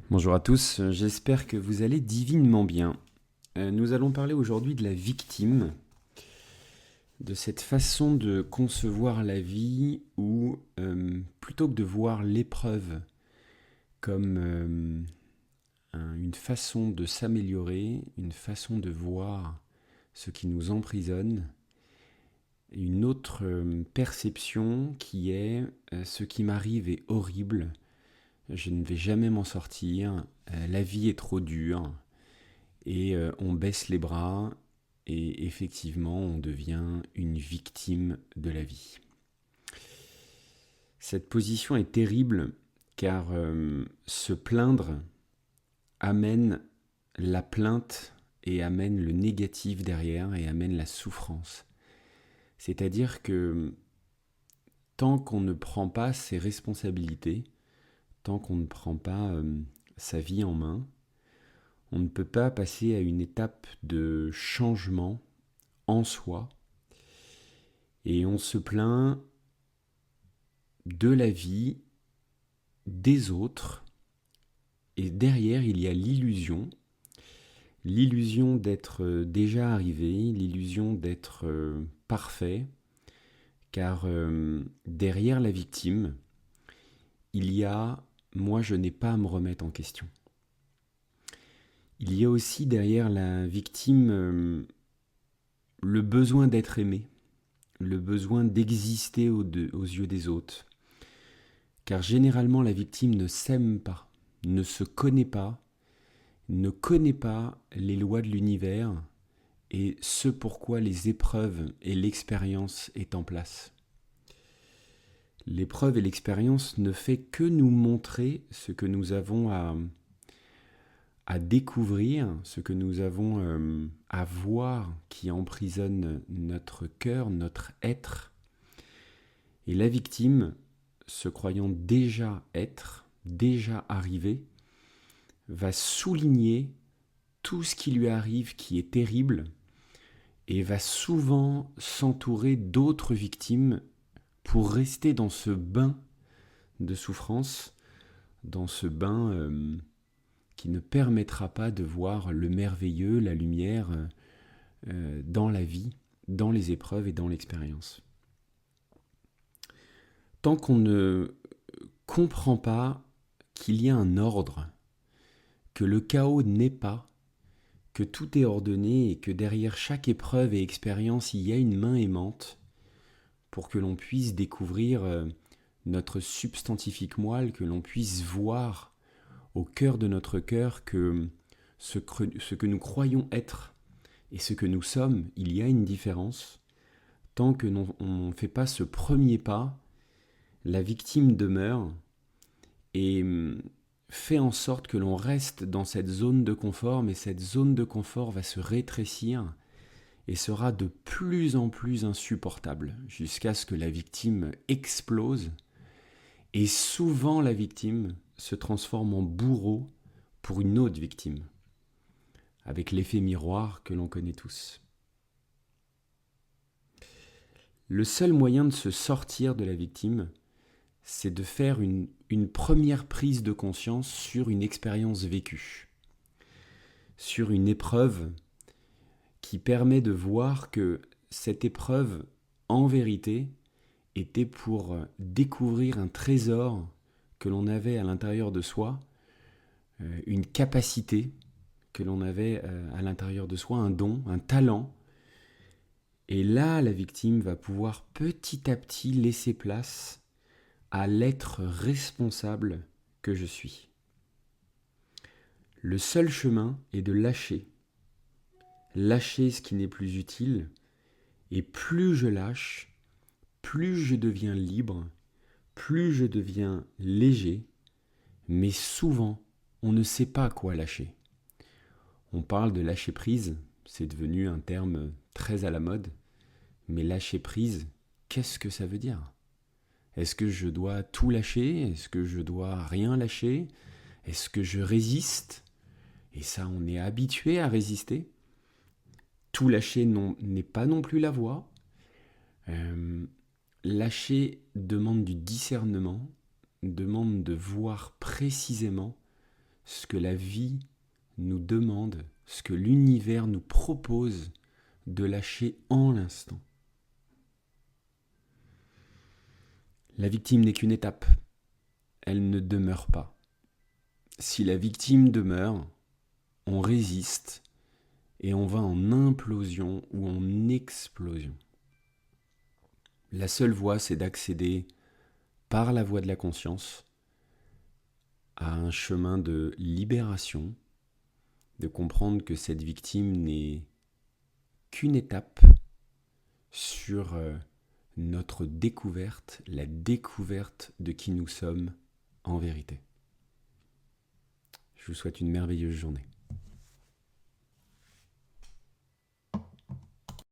Bonjour à tous, j'espère que vous allez divinement bien. Nous allons parler aujourd'hui de la victime, de cette façon de concevoir la vie où, plutôt que de voir l'épreuve comme une façon de s'améliorer, une façon de voir ce qui nous emprisonne, une autre perception qui est ce qui m'arrive est horrible, je ne vais jamais m'en sortir, la vie est trop dure, et on baisse les bras et effectivement on devient une victime de la vie. Cette position est terrible car se plaindre amène la plainte et amène le négatif derrière et amène la souffrance. C'est-à-dire que tant qu'on ne prend pas ses responsabilités, tant qu'on ne prend pas sa vie en main, on ne peut pas passer à une étape de changement en soi et on se plaint de la vie, des autres, et derrière il y a l'illusion d'être déjà arrivé, l'illusion d'être parfait, car derrière la victime, il y a moi je n'ai pas à me remettre en question. Il y a aussi derrière la victime le besoin d'être aimé, le besoin d'exister aux yeux des autres. Car généralement la victime ne s'aime pas, ne se connaît pas, ne connaît pas les lois de l'univers et ce pourquoi les épreuves et l'expérience est en place. L'épreuve et l'expérience ne fait que nous montrer ce que nous avons à découvrir, ce que nous avons à voir qui emprisonne notre cœur, notre être. Et la victime, se croyant déjà être, déjà arrivé, va souligner tout ce qui lui arrive qui est terrible et va souvent s'entourer d'autres victimes pour rester dans ce bain de souffrance, dans ce bain qui ne permettra pas de voir le merveilleux, la lumière dans la vie, dans les épreuves et dans l'expérience. Tant qu'on ne comprend pas qu'il y a un ordre, que le chaos n'est pas, que tout est ordonné et que derrière chaque épreuve et expérience, il y a une main aimante pour que l'on puisse découvrir notre substantifique moelle, que l'on puisse voir au cœur de notre cœur que ce que nous croyons être et ce que nous sommes, il y a une différence. Tant que on ne fait pas ce premier pas, la victime demeure et fait en sorte que l'on reste dans cette zone de confort, mais cette zone de confort va se rétrécir et sera de plus en plus insupportable jusqu'à ce que la victime explose. Et souvent la victime se transforme en bourreau pour une autre victime, avec l'effet miroir que l'on connaît tous. Le seul moyen de se sortir de la victime, c'est de faire une première prise de conscience sur une expérience vécue, sur une épreuve qui permet de voir que cette épreuve, en vérité, était pour découvrir un trésor que l'on avait à l'intérieur de soi, une capacité que l'on avait à l'intérieur de soi, un don, un talent. Et là, la victime va pouvoir petit à petit laisser place à l'être responsable que je suis. Le seul chemin est de lâcher. Lâcher ce qui n'est plus utile, et plus je lâche, plus je deviens libre, plus je deviens léger, mais souvent, on ne sait pas quoi lâcher. On parle de lâcher prise, c'est devenu un terme très à la mode, mais lâcher prise, qu'est-ce que ça veut dire ? Est-ce que je dois tout lâcher ? Est-ce que je dois rien lâcher ? Est-ce que je résiste ? Et ça, on est habitué à résister. Tout lâcher n'est pas non plus la voie. Lâcher demande du discernement, demande de voir précisément ce que la vie nous demande, ce que l'univers nous propose de lâcher en l'instant. La victime n'est qu'une étape, elle ne demeure pas. Si la victime demeure, on résiste et on va en implosion ou en explosion. La seule voie, c'est d'accéder par la voie de la conscience à un chemin de libération, de comprendre que cette victime n'est qu'une étape sur notre découverte, la découverte de qui nous sommes en vérité. Je vous souhaite une merveilleuse journée.